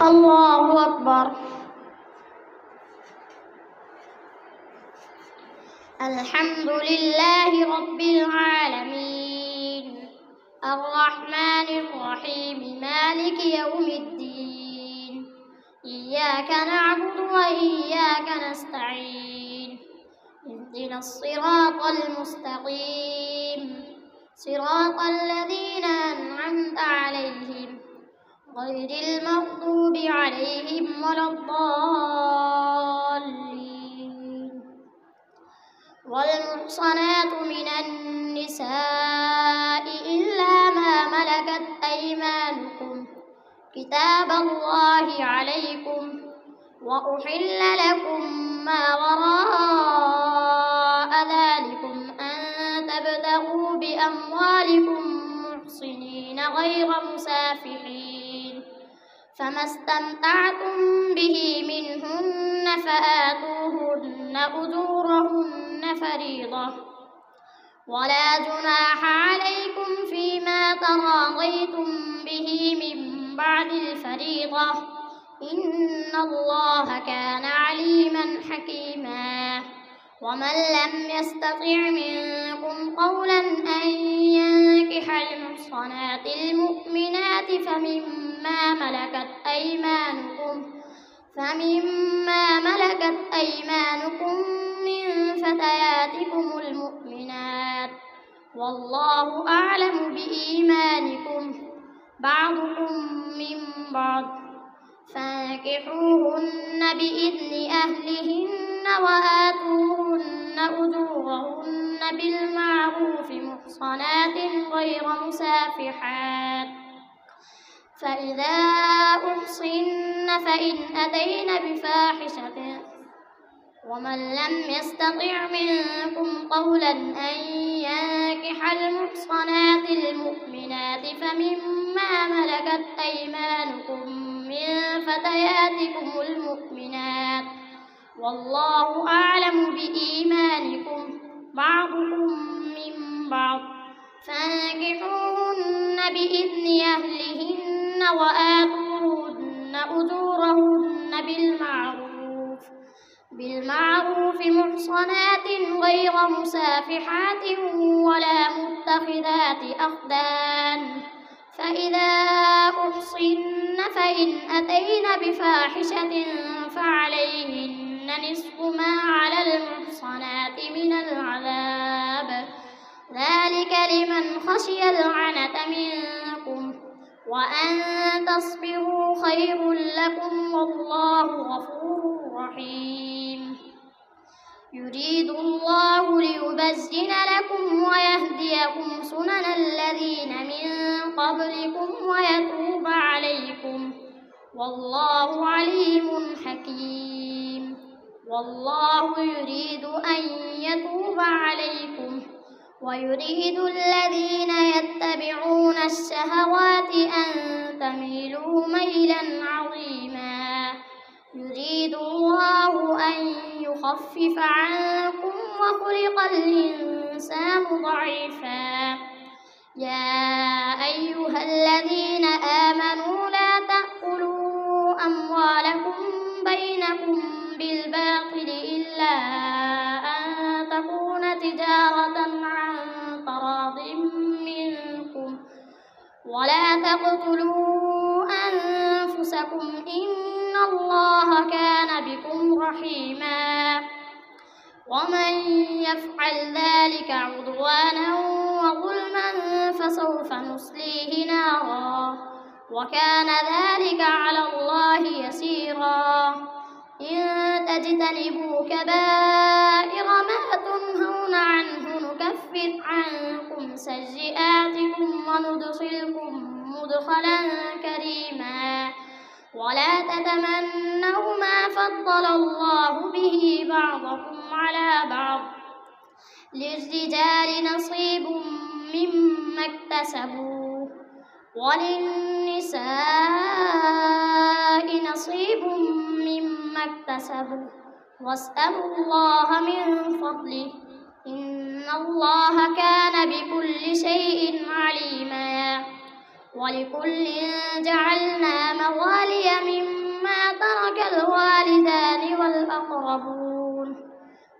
الله أكبر. الحمد لله رب العالمين الرحمن الرحيم مالك يوم الدين إياك نعبد وإياك نستعين اهدنا الصراط المستقيم صراط الذين أنعمت عليهم غير المغضوب عليهم ولا الضالين. والمحصنات من النساء إلا ما ملكت أيمانكم كتاب الله عليكم وأحل لكم ما وراء ذلكم أن تبتغوا بأموالكم محصنين غير مسافحين فما استمتعتم به منهن فآتوهن أجورهن فريضة ولا جناح عليكم فيما تراضيتم به من بعد الفريضة إن الله كان عليما حكيما. ومن لم يستطع منكم قولا أن ينكح المحصنات المؤمنات فمما ملكت أيمانكم من فتياتكم المؤمنات والله أعلم بإيمانكم بعضكم من بعض فانكحوهن بإذن أهلهن وآتوهن أجورهن بالمعروف محصنات غير مسافحات فإذا أحصن فإن أتين بفاحشة ومن لم يستطع منكم قولا أن ينكح المحصنات المؤمنات فمما ملكت أيمانكم من فتياتكم المؤمنات والله أعلم بإيمانكم بعضكم من بعض فانكحوهن بإذن أهلهن وآتوهن أجورهن بالمعروف محصنات غير مسافحات ولا متخذات أخدان فإذا أحصن فإن أتين بفاحشة فعليهن نصف ما على المحصنات من العذاب ذلك لمن خشي العنة منكم وأن تصبروا خير لكم والله غفور رحيم. يريد الله ليبين لكم ويهديكم سنن الذين من قبلكم ويتوب عليكم والله عليم حكيم. والله يريد أن يتوب عليكم ويريد الذين يتبعون الشهوات أن تميلوا ميلا عظيما. يريد الله أن يخفف عنكم وخلق الإنسان ضعيفا. يا أيها الذين آمنوا لا تأكلوا أموالكم بينكم بالباطل إلا أن تكون تجارة عن تراض منكم ولا تقتلوا أنفسكم إن الله كان بكم رحيما. ومن يفعل ذلك عدوانا وظلما فسوف نصليه نارا وكان ذلك على الله يسيرا. إن تجتنبوا كبائر ما تنهون عنه نكفر عنكم سيئاتكم وندخلكم مدخلا كريما. ولا تتمنوا ما فضل الله به بعضكم على بعض للرجال نصيب مما اكتسبوا وللنساء نصيب مما اكتسبوا واسألوا الله من فضله إن الله كان بكل شيء عليما. ولكل جعلنا موالي مما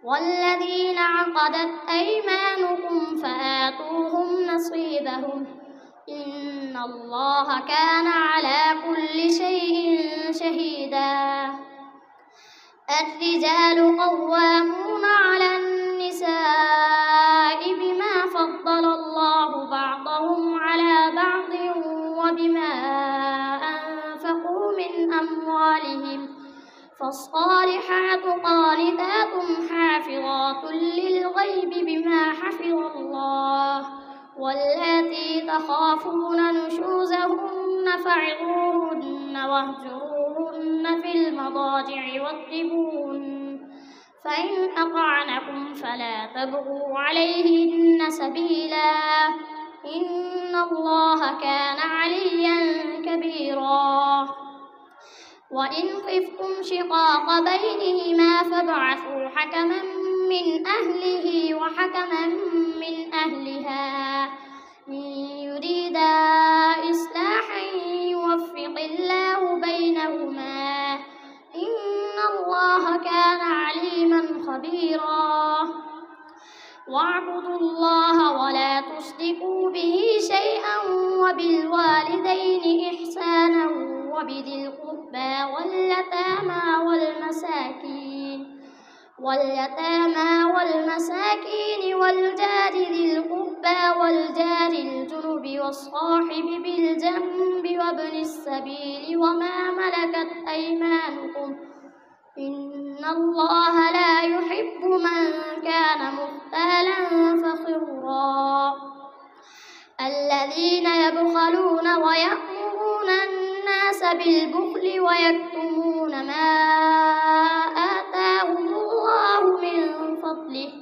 والذين عقدت أيمانكم فآتوهم نصيبهم إن الله كان على كل شيء شهيدا. الرجال قوامون على النساء بما فضل الله بعضهم على بعض وبما أنفقوا من أموالهم فالصالحات قانتات حافظات للغيب بما حفظ الله واللاتي تخافون نشوزهن فعظوهن واهجروهن في المضاجع واضربوهن فإن أطعنكم فلا تبغوا عليهن سبيلا إن الله كان عليا كبيرا. وإن خفتم شقاق بينهما فابعثوا حكما من أهله وحكما من أهلها إن يريدا إصلاحا يوفق الله بينهما إن الله كان عليما خبيرا. واعبدوا الله ولا تشركوا به شيئا وبالوالدين إحسانا وبذي القربى واليتامى والمساكين والجار ذي القربى والجار الجنب والصاحب بالجنب وابن السبيل وما ملكت أيمانكم إن الله لا يحب من كان مختالا فخورا. الذين يبخلون ويأمرون الناس بالبخل ويكتمون ما آتاهم الله من فضله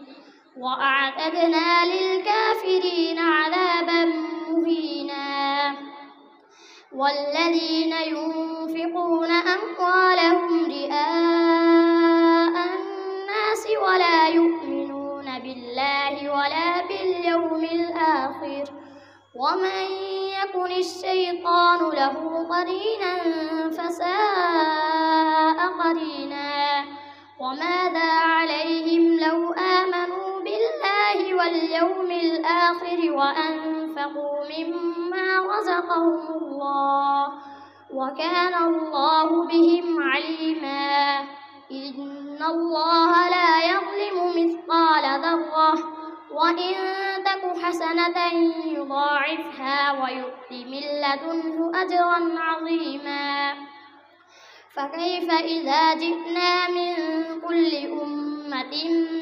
وأعتدنا للكافرين عذابا مهينا. والذين ينفقون أموالهم رئاء الناس ولا يؤمنون بالله ولا باليوم الآخر ومن يكن الشيطان له قرينا فساء قرينا. وماذا عليهم لو آمنوا بالله واليوم الآخر وأنفقوا مما رزقهم الله وكان الله بهم عليما. إن الله لا يظلم مثقال ذرة وإن تك حسنة يضاعفها ويؤت من لدنه أجرا عظيما. فكيف إذا جئنا من كل أمة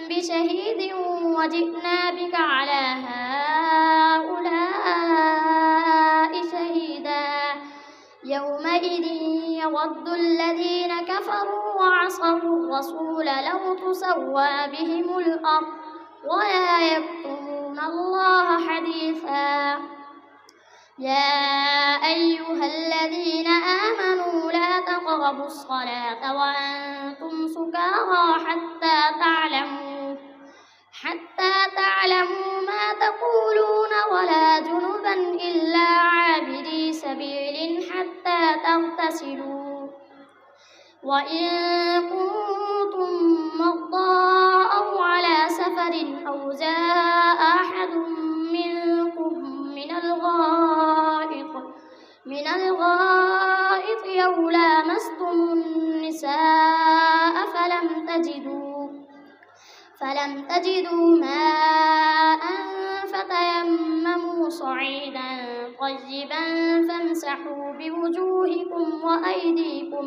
بشهيد وجئنا بك على هؤلاء شهيدا يومئذ يود الذين كفروا وعصوا الرسول لو تسوى بهم الأرض ولا يكتمون الله حديثا. يا أيها الذين آمنوا لا تقربوا الصلاة وأنتم سكارى حتى تعلموا ما تقولون ولا جنبا إلا عابري سبيل حتى تغتسلوا وإن كنتم مرضى أو على سفر أو جاء أحد منكم من الغائط أو لامستم النساء فلم تجدوا ماء فتيمموا صعيدا طيبا فامسحوا بوجوهكم وأيديكم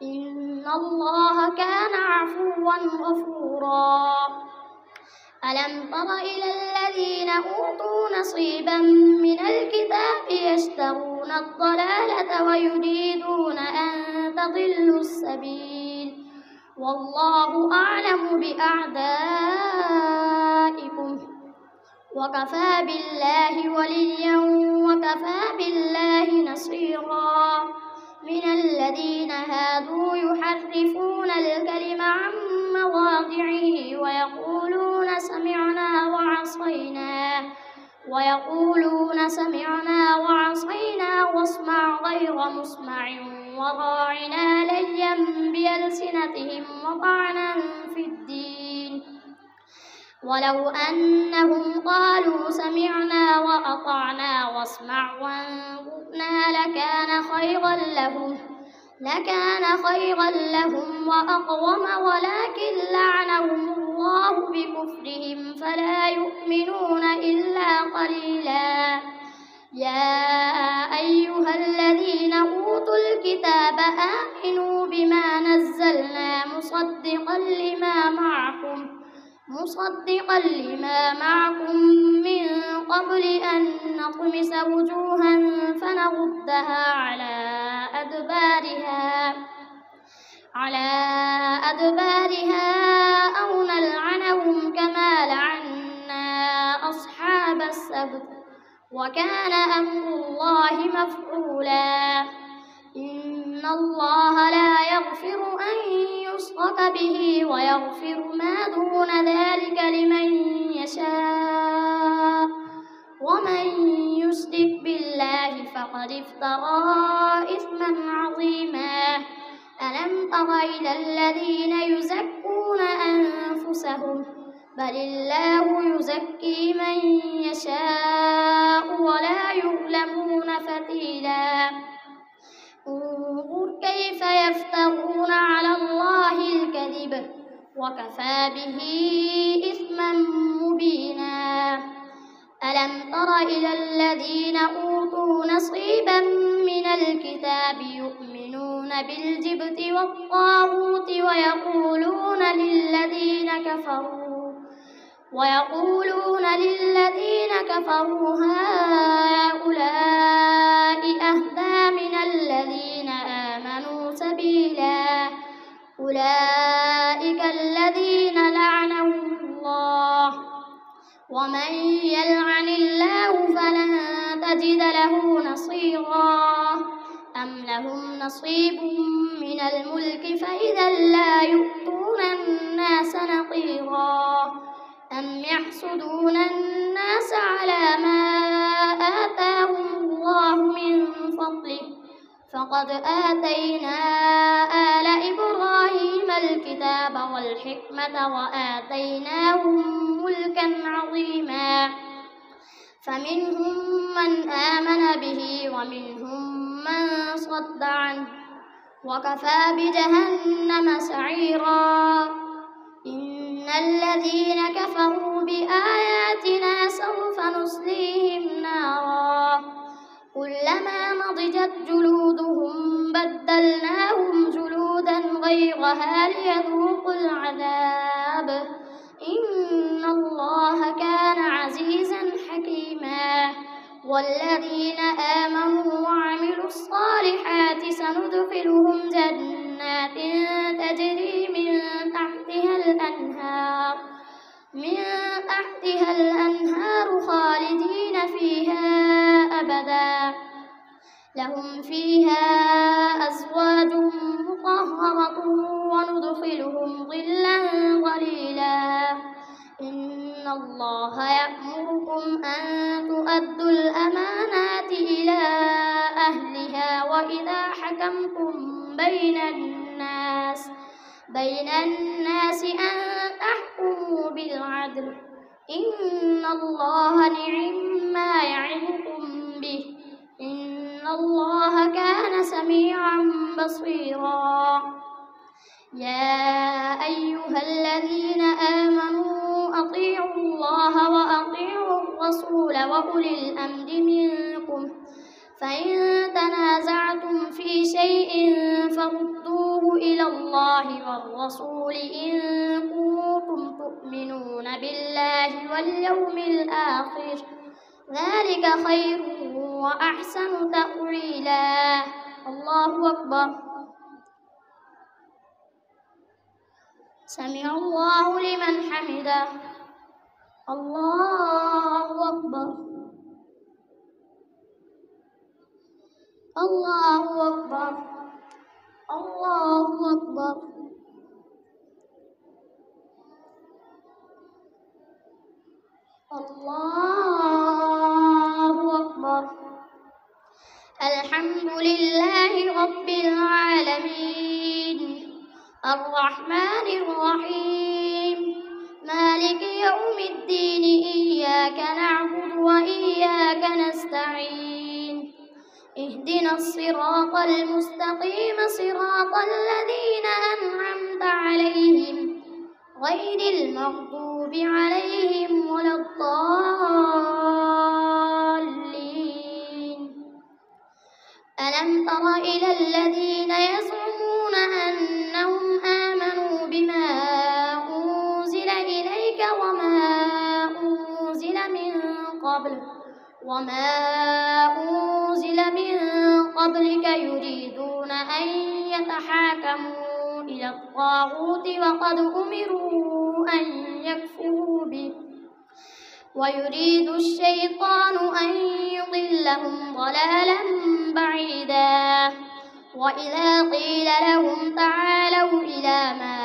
إن الله كان عفوا غفورا. ألم تر إلى الذين أوتوا نصيبا من الكتاب يشترون الضلالة ويريدون أن تضلوا السبيل والله أعلم بأعدائكم وكفى بالله وليا وكفى بالله نصيرا. من الذين هادوا يحرفون الكلم عن مواضعه ويقولون سمعنا وعصينا واسمع غير مسمع وراعنا ليا بألسنتهم وطعنا في الدين ولو أنهم قالوا سمعنا وأطعنا واسمع وانظرنا لكان خيرا لهم وأقوم، ولكن لعنهم الله بكفرهم فلا يؤمنون إلا قليلا. يا أيها الذين أوتوا الكتاب آمنوا بما نزلنا مصدقا لما معكم من قبل أن نطمس وجوها فنردها على أدبارها أو نلعنهم كما لعنا أصحاب السبت، وكان أمر الله مفعولا. إن الله لا يغفر أن يشرك به ويغفر ما دون ذلك لمن يشاء، ومن يشرك بالله فقد افترى إثما عظيما. ألم تر إلى الذين يزكون أنفسهم بل الله يزكي من يشاء ولا يظلمون فتيلا. انظر كيف يفترون على الله الكذب وكفى به إثما مبينا. ألم تر إلى الذين أوتوا نصيبا من الكتاب يؤمنون بالجبت والطاغوت ويقولون للذين كفروا هؤلاء أهدى من الذين آمنوا سبيلا. أولئك الذين لعنهم الله، ومن يلعن الله فلن تجد له نصيرا. أم لهم نصيب من الملك فإذا لا يؤتون الناس نقيرا. أم يحسدون الناس على ما آتاهم الله من فضله، فقد آتينا آل إبراهيم الكتاب والحكمة وآتيناهم ملكا عظيما. فمنهم من آمن به ومنهم من صد عنه، وكفى بجهنم سعيرا. إن الذين كفروا بآياتنا سوف نصليهم نارا كلما نضجت جلودهم بدلناهم جلودا غيرها ليذوقوا العذاب. إن الله كان عزيزا حكيما. والذين آمنوا وعملوا الصالحات سندخلهم جنات تجري من تحتها الأنهار خالدين فيها أبدا، لهم فيها أزواج مطهرة وندخلهم ظلا ظليلا. إن الله يأمركم أن تؤدوا الأمانات إلى أهلها وإذا حكمتم بين الناس أن تحكموا بالعدل. إن الله نعم يعظكم به، إن الله كان سميعا بصيرا. يا أيها الذين آمنوا أطيعوا الله وأطيعوا الرسول وأولي الأمر منكم، فإن تنازعتم في شيء فردوه إلى الله والرسول إن كنتم تؤمنون بالله واليوم الآخر، ذلك خير وأحسن تأويلا. الله أكبر. سمع الله لمن حمده. الله أكبر. الله أكبر. الله أكبر. الله أكبر. الحمد لله رب العالمين الرحمن الرحيم مالك يوم يوم الدين إياك نعبد وإياك نستعين اهدنا الصراط المستقيم صراط الذين أنعمت عليهم غير المغضوب عليهم ولا الضالين. ألم تر إلى الذين يزعمون أنهم آمنوا بما أنزل إليك وما أنزل من قبلك يريدون أن يتحاكموا إلى الطاغوت وقد أمروا أن يكفروا به ويريد الشيطان أن يضلهم ضلالا بعيدا. وإذا قيل لهم تعالوا إلى ما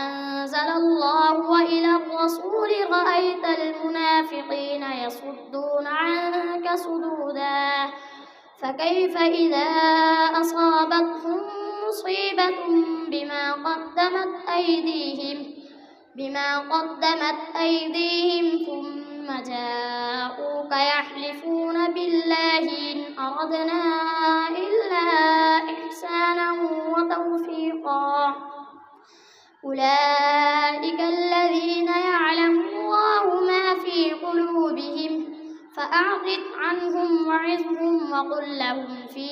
أنزل الله وإلى الرسول رأيت المنافقين يصدون عنك صدودا. فكيف إذا أصابتهم مصيبة بما قدمت أيديهم ثم جاءوك يحلفون بالله إن أردنا إلا إحسانا وتوفيقا أولئك الذين يعلم الله ما في قلوبهم فأعرض عنهم وعظهم وقل لهم في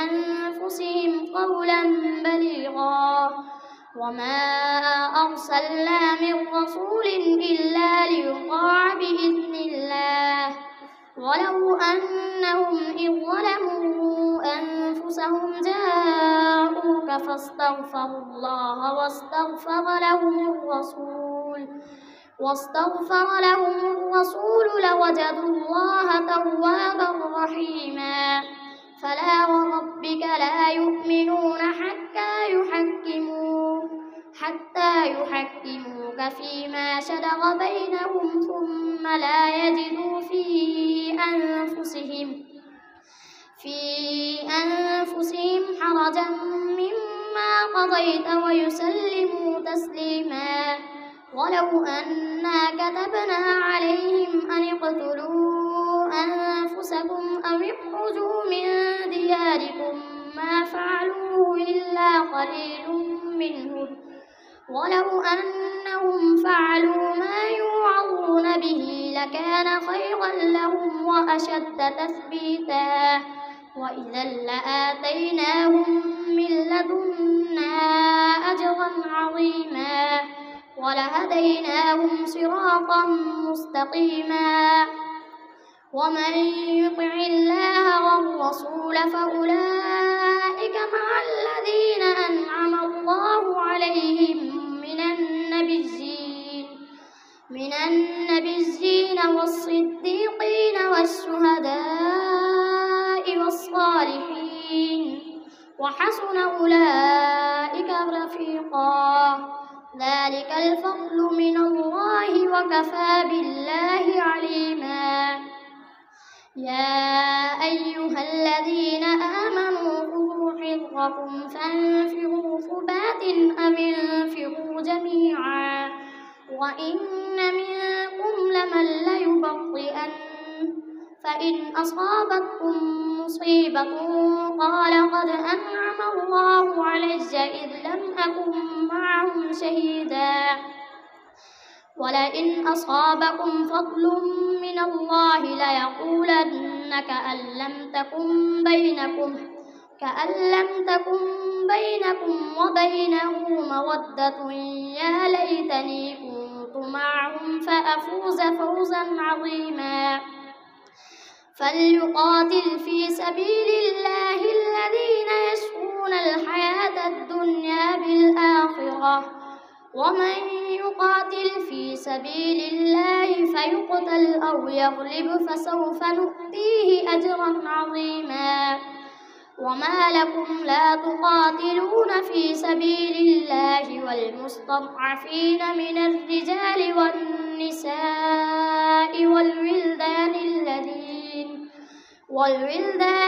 أنفسهم قولا بليغا. وما أرسلنا من رسول إلا ليطاع بإذن الله ولو أنهم إذ ظلموا أنفسهم جاءوك فاستغفروا الله واستغفر لهم الرسول لوجدوا الله توابا رحيما. فلا وربك لا يؤمنون حتى يحكموك فيما شجر بينهم ثم لا يجدوا في أنفسهم حرجا مما قضيت ويسلموا تسليما. ولو أنا كتبنا عليهم أن اقتلوا أنفسكم أو اخرجوا من دياركم ما فعلوه إلا قليل منهم ولو أنهم فعلوا ما يوعظون به لكان خيرا لهم وأشد تثبيتا. وإذا لآتيناهم من لدنا أجرا عظيما ولهديناهم صراطا مستقيما. ومن يطع الله والرسول فأولئك مع الذين أنعم الله عليهم من النبيين والصديقين والشهداء والصالحين وحسن أولئك رفيقا. ذلك الفضل من الله وكفى بالله عليما. يا أيها الذين آمنوا خذوا حذركم فانفروا ثبات أو انفروا جميعا وإن منكم لمن ليبطئن فإن أصابتكم مصيبة قال قد أنعم الله علي إذ لم أكن معهم شهيدا ولئن أصابكم فضل من الله ليقولن كأن لم تكن بينكم وبينه مودة يا ليتني كنت معهم فأفوز فوزا عظيما. فليقاتل في سبيل الله الذين يشرون الحياة الدنيا بالآخرة ومن يقاتل في سبيل الله فيقتل أو يغلب فسوف نؤتيه أجرا عظيما. وما لكم لا تقاتلون في سبيل الله والمستضعفين من الرجال والنساء والولدان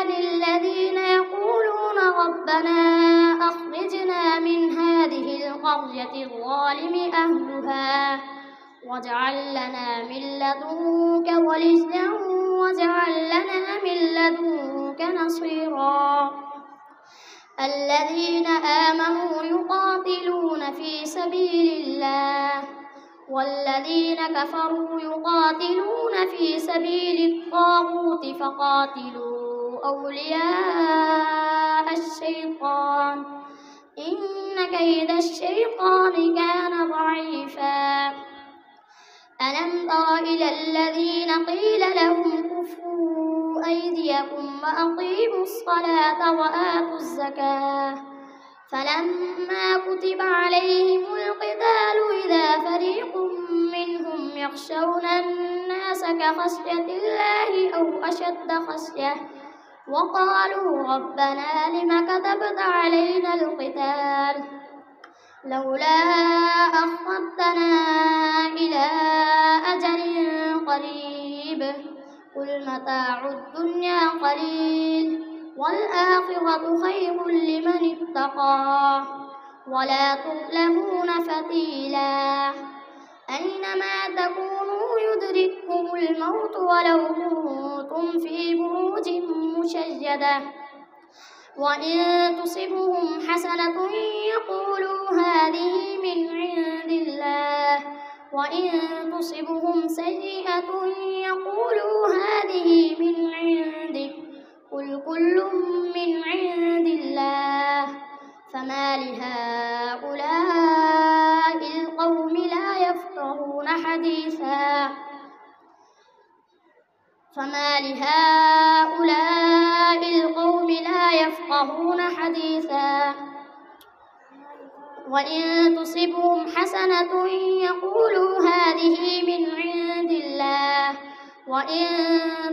الذين يقولون ربنا أخرجنا من هذه القرية الظالم أهلها واجعل لنا من لدنك وليا واجعل لنا من لدنك نصيرا. الذين آمنوا يقاتلون في سبيل الله والذين كفروا يقاتلون في سبيل الطاغوت فقاتلوا أولياء الشيطان إن كيد الشيطان كان ضعيفا. ألم تر إلى الذين قيل لهم كفوا أيديكم وأقيموا الصلاة وآتوا الزكاة فلما كتب عليهم القتال إذا فريق منهم يخشون الناس كخشية الله أو أشد خشية وقالوا ربنا لم كتبت علينا القتال لولا أخرتنا إلى أجل قريب قل متاع الدنيا قليل والآخرة خير لمن اتقى ولا تظلمون فتيلا. أينما تكونوا يدرككم الموت ولو كنتم في بروج مشيدة وإن تصبهم حسنة يقولوا هذه من عند الله وإن تصبهم سيئة يقولوا هذه من عندك قل كل من عند الله فما لهؤلاء القوم لا يفقهون حديثا وإن تصبهم حسنة يقولوا هذه من عند الله وإن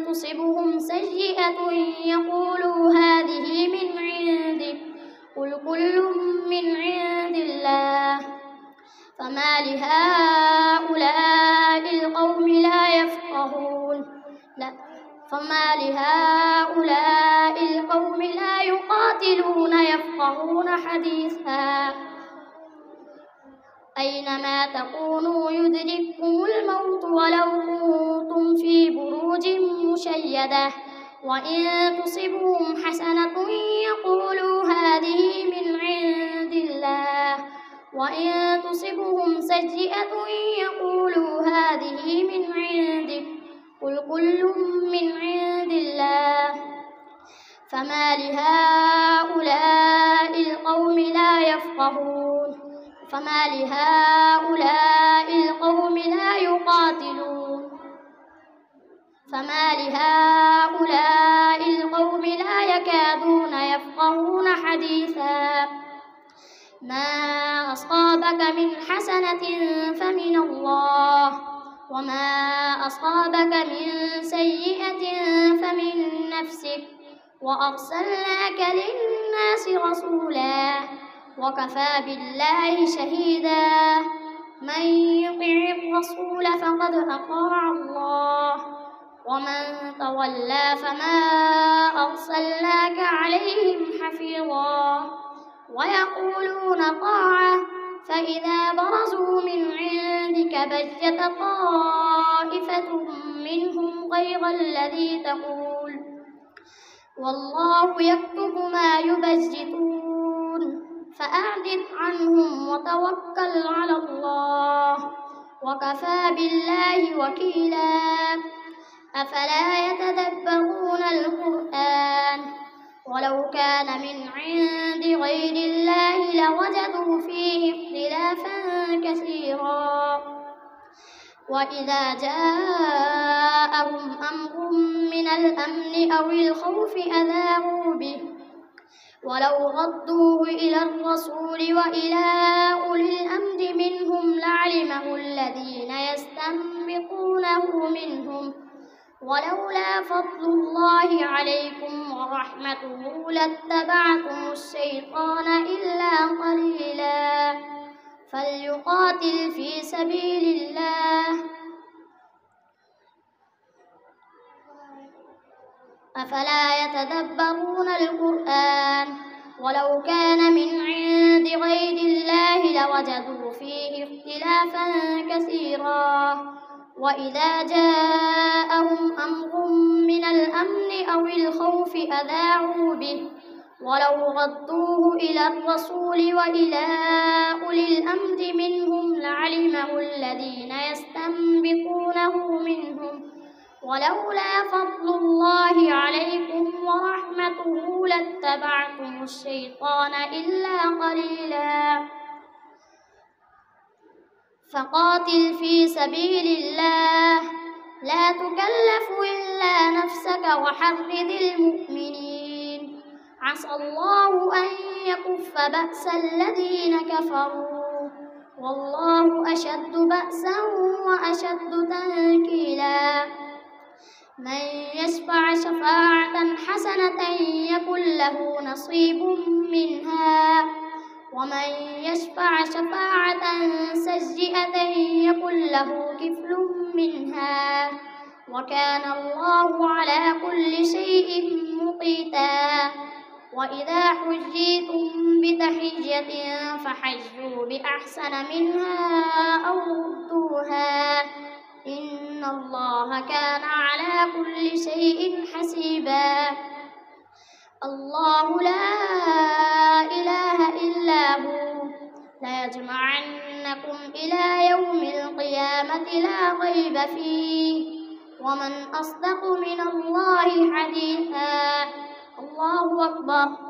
تصبهم سيئة يقولوا هذه من عندك قل كل من عند الله فما لهؤلاء القوم لا يقاتلون يفقهون حديثا. أينما تكونوا يدرككم الموت ولو كنتم في بروج مشيدة وإن تصبهم حسنة يقولوا هذه من عند الله وإن تصبهم سيئة يقولوا هذه من عندك قل كل من عند الله فما لهؤلاء القوم لا يقاتلون فما لهؤلاء القوم لا يكادون يفقهون حديثا. ما أصابك من حسنة فمن الله وما أصابك من سيئة فمن نفسك وأرسلناك للناس رسولا وكفى بالله شهيدا. من يطع الرسول فقد أطاع الله ومن تولى فما أرسلناك عليهم حفيظا. ويقولون طاعة فإذا برزوا من عندك بيت طائفة منهم غير الذي تقول والله يكتب ما يبيتون فأعرض عنهم وتوكل على الله وكفى بالله وكيلا. أفلا يتدبرون القرآن ولو كان من عند غير الله لوجدوا فيه اختلافا كثيرا. وإذا جاءهم أمر من الأمن أو الخوف أذاعوا به ولو ردوه إلى الرسول وإلى أولي الأمر منهم لعلمه الذين يستنبطونه منهم ولولا فضل الله عليكم ورحمته لاتبعتم الشيطان إلا قليلا. فليقاتل في سبيل الله. أفلا يتدبرون القرآن ولو كان من عند غير الله لوجدوا فيه اختلافا كثيرا. وإذا جاءهم أمر من الأمن أو الخوف أذاعوا به ولو ردوه إلى الرسول وإلى أولي الأمر منهم لعلمه الذين يستنبطونه منهم ولولا فضل الله عليكم ورحمته لاتبعتم الشيطان إلا قليلا. فقاتل في سبيل الله لا تكلف إلا نفسك وحرض المؤمنين عسى الله أن يكف بأس الذين كفروا والله أشد بأسا وأشد تنكيلا. من يشفع شفاعة حسنة يكن له نصيب منها ومن يشفع شفاعة سيئة يكن له كفل منها وكان الله على كل شيء مقيتا. وإذا حييتم بتحية فحيوا بأحسن منها أو ردوها إن الله كان على كل شيء حسيبا. الله لا إله إلا هو ليجمعنكم إلى يوم القيامة لا ريب فيه ومن أصدق من الله حديثا. الله أكبر.